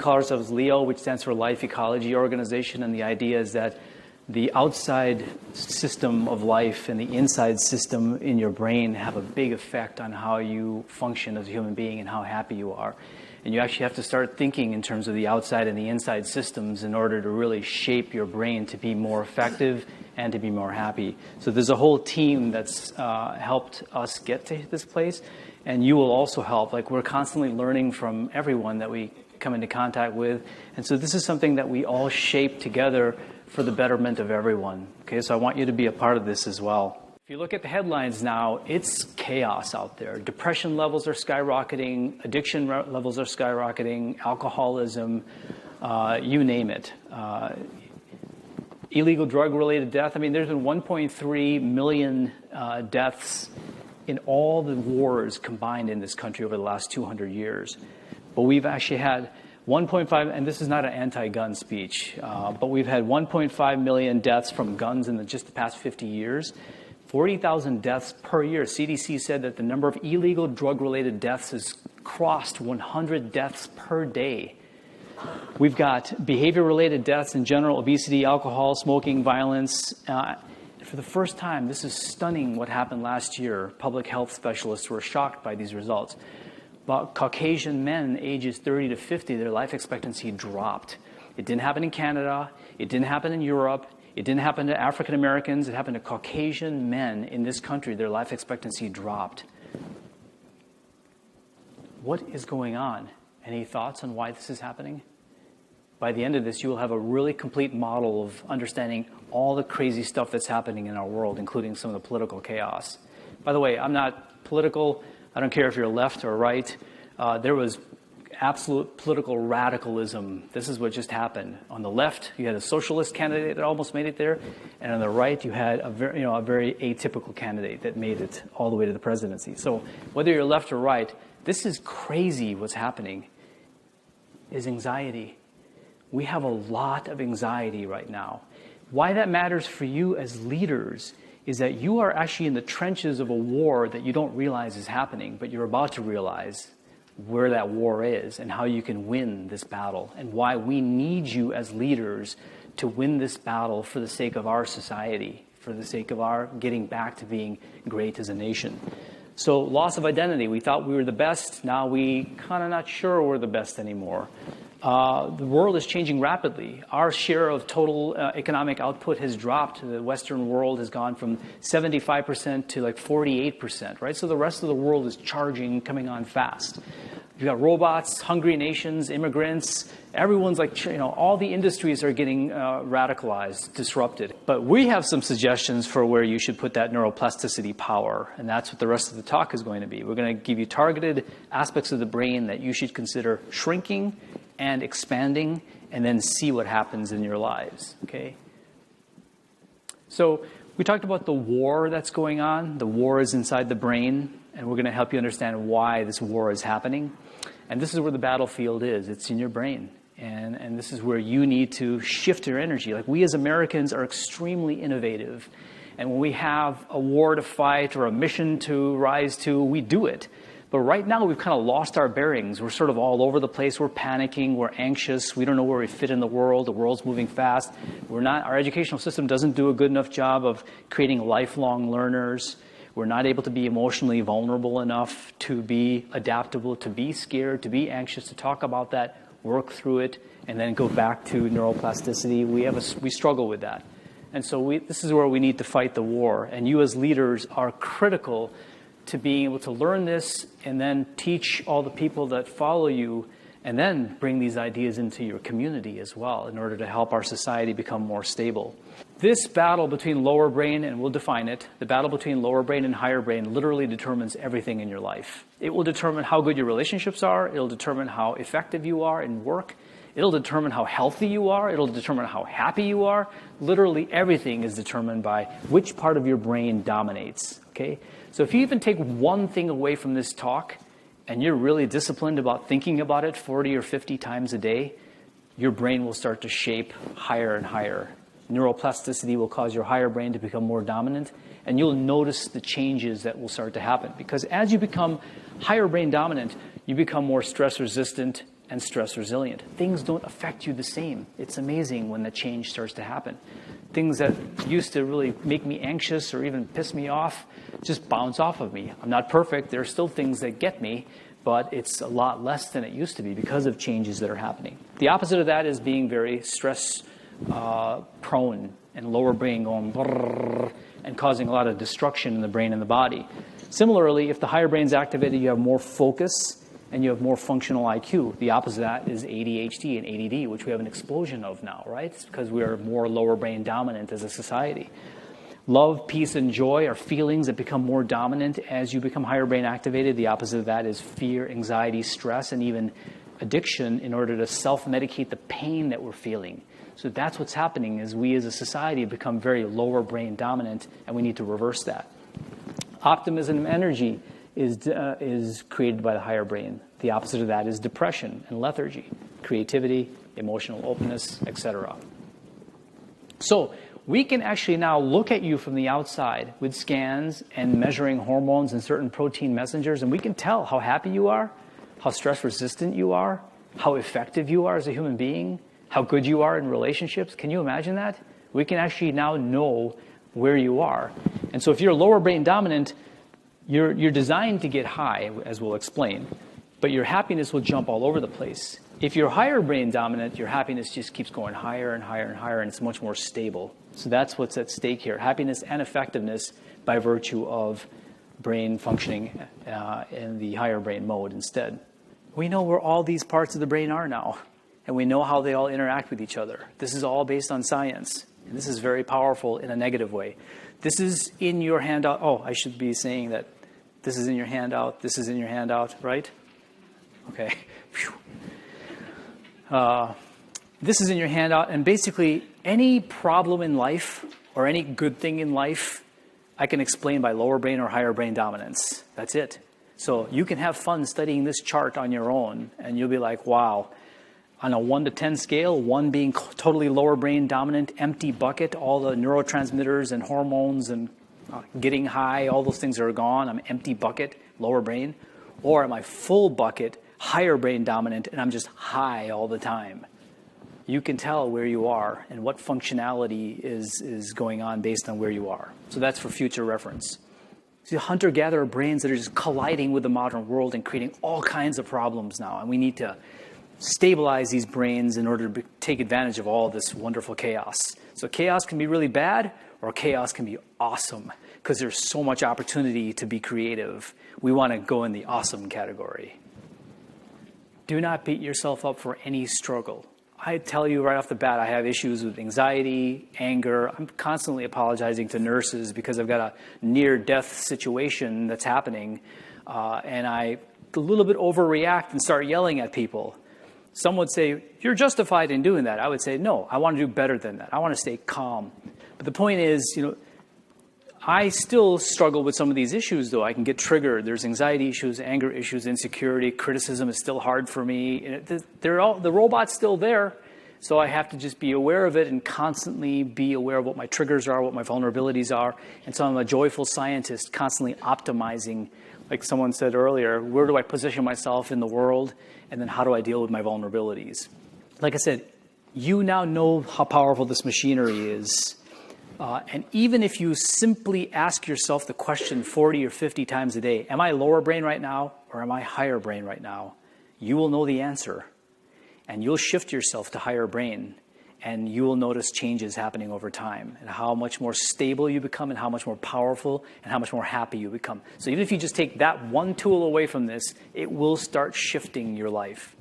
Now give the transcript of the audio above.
call ourselves LEO, which stands for Life Ecology Organization, and the idea is that the outside system of life and the inside system in your brain have a big effect on how you function as a human being and how happy you are. And you actually have to start thinking in terms of the outside and the inside systems in order to really shape your brain to be more effective and to be more happy. So there's a whole team that's helped us get to this place, and you will also help. Like, we're constantly learning from everyone that we come into contact with, and so this is something that we all shape together for the betterment of everyone. Okay, so I want you to be a part of this as well. If you look at the headlines now, it's chaos out there. Depression levels are skyrocketing, addiction levels are skyrocketing, alcoholism, you name it. Illegal drug-related death. I mean, there's been 1.3 million deaths in all the wars combined in this country over the last 200 years. But we've actually had 1.5, and this is not an anti-gun speech, but we've had 1.5 million deaths from guns in just the past 50 years. 40,000 deaths per year. CDC said that the number of illegal drug-related deaths has crossed 100 deaths per day. We've got behavior-related deaths in general, obesity, alcohol, smoking, violence. For the first time, this is stunning what happened last year. Public health specialists were shocked by these results. But Caucasian men ages 30 to 50, their life expectancy dropped. It didn't happen in Canada. It didn't happen in Europe. It didn't happen to African Americans. It happened to Caucasian men in this country. Their life expectancy dropped. What is going on? Any thoughts on why this is happening? By the end of this, you will have a really complete model of understanding all the crazy stuff that's happening in our world, including some of the political chaos. By the way, I'm not political. I don't care if you're left or right. There was absolute political radicalism. This is what just happened. On the left, you had a socialist candidate that almost made it there, and on the right, you had a very atypical candidate that made it all the way to the presidency. So whether you're left or right, this is crazy. What's happening is anxiety. We have a lot of anxiety right now. Why that matters for you as leaders is that you are actually in the trenches of a war that you don't realize is happening, but you're about to realize where that war is and how you can win this battle, and why we need you as leaders to win this battle for the sake of our society, for the sake of our getting back to being great as a nation. So loss of identity. We thought we were the best. Now we kind of not sure we're the best anymore. The world is changing rapidly. Our share of total economic output has dropped. The Western world has gone from 75% to like 48%, right? So the rest of the world is charging, coming on fast. You've got robots, hungry nations, immigrants. Everyone's like, all the industries are getting radicalized, disrupted. But we have some suggestions for where you should put that neuroplasticity power. And that's what the rest of the talk is going to be. We're going to give you targeted aspects of the brain that you should consider shrinking and expanding, and then see what happens in your lives, okay? So we talked about the war that's going on. The war is inside the brain, and we're going to help you understand why this war is happening. And this is where the battlefield is. It's in your brain. And this is where you need to shift your energy. Like, we as Americans are extremely innovative. And when we have a war to fight or a mission to rise to, we do it. But right now, we've kind of lost our bearings. We're sort of all over the place. We're panicking. We're anxious. We don't know where we fit in the world. The world's moving fast. Our educational system doesn't do a good enough job of creating lifelong learners. We're not able to be emotionally vulnerable enough to be adaptable, to be scared, to be anxious, to talk about that, work through it, and then go back to neuroplasticity. We struggle with that. And so this is where we need to fight the war. And you as leaders are critical to being able to learn this and then teach all the people that follow you, and then bring these ideas into your community as well in order to help our society become more stable. This battle between lower brain, and we'll define it, the battle between lower brain and higher brain literally determines everything in your life. It will determine how good your relationships are. It'll determine how effective you are in work. It'll determine how healthy you are. It'll determine how happy you are. Literally everything is determined by which part of your brain dominates, okay? So if you even take one thing away from this talk, and you're really disciplined about thinking about it 40 or 50 times a day, your brain will start to shape higher and higher. Neuroplasticity will cause your higher brain to become more dominant, and you'll notice the changes that will start to happen. Because as you become higher brain dominant, you become more stress resistant, and stress resilient. Things don't affect you the same. It's amazing when the change starts to happen. Things that used to really make me anxious or even piss me off just bounce off of me. I'm not perfect. There are still things that get me, but it's a lot less than it used to be because of changes that are happening. The opposite of that is being very stress prone and lower brain going brrr, and causing a lot of destruction in the brain and the body. Similarly, if the higher brain's activated, you have more focus and you have more functional IQ. The opposite of that is ADHD and ADD, which we have an explosion of now, right? It's because we are more lower brain dominant as a society. Love, peace, and joy are feelings that become more dominant as you become higher brain activated. The opposite of that is fear, anxiety, stress, and even addiction in order to self-medicate the pain that we're feeling. So that's what's happening is we as a society have become very lower brain dominant, and we need to reverse that. Optimism and energy is created by the higher brain. The opposite of that is depression and lethargy, creativity, emotional openness, etc. So we can actually now look at you from the outside with scans and measuring hormones and certain protein messengers, and we can tell how happy you are, how stress resistant you are, how effective you are as a human being, how good you are in relationships. Can you imagine that? We can actually now know where you are. And so if you're lower brain dominant, you're designed to get high, as we'll explain, but your happiness will jump all over the place. If you're higher brain dominant, your happiness just keeps going higher and higher and higher, and it's much more stable. So that's what's at stake here, happiness and effectiveness by virtue of brain functioning in the higher brain mode instead. We know where all these parts of the brain are now, and we know how they all interact with each other. This is all based on science, and this is very powerful in a negative way. This is in your handout. Oh, I should be saying that this is in your handout, this is in your handout, right? Okay. This is in your handout, and basically any problem in life or any good thing in life, I can explain by lower brain or higher brain dominance. That's it. So you can have fun studying this chart on your own, and you'll be like, wow, on a 1 to 10 scale, 1 being totally lower brain dominant, empty bucket, all the neurotransmitters and hormones and getting high, all those things are gone. I'm empty bucket, lower brain. Or am I full bucket, higher brain dominant, and I'm just high all the time? You can tell where you are and what functionality is going on based on where you are. So that's for future reference. See, hunter-gatherer brains that are just colliding with the modern world and creating all kinds of problems now. And we need to stabilize these brains in order to take advantage of all this wonderful chaos. So chaos can be really bad, or chaos can be awesome, because there's so much opportunity to be creative. We want to go in the awesome category. Do not beat yourself up for any struggle. I tell you right off the bat, I have issues with anxiety, anger. I'm constantly apologizing to nurses because I've got a near-death situation that's happening, and I a little bit overreact and start yelling at people. Some would say, you're justified in doing that. I would say, no, I want to do better than that. I want to stay calm. But the point is, I still struggle with some of these issues, though. I can get triggered. There's anxiety issues, anger issues, insecurity. Criticism is still hard for me. The robot's still there, so I have to just be aware of it and constantly be aware of what my triggers are, what my vulnerabilities are. And so I'm a joyful scientist, constantly optimizing. Like someone said earlier, where do I position myself in the world? And then how do I deal with my vulnerabilities? Like I said, you now know how powerful this machinery is. And even if you simply ask yourself the question 40 or 50 times a day, am I lower brain right now or am I higher brain right now? You will know the answer. And you'll shift yourself to higher brain. And you will notice changes happening over time and how much more stable you become and how much more powerful and how much more happy you become. So even if you just take that one tool away from this, it will start shifting your life.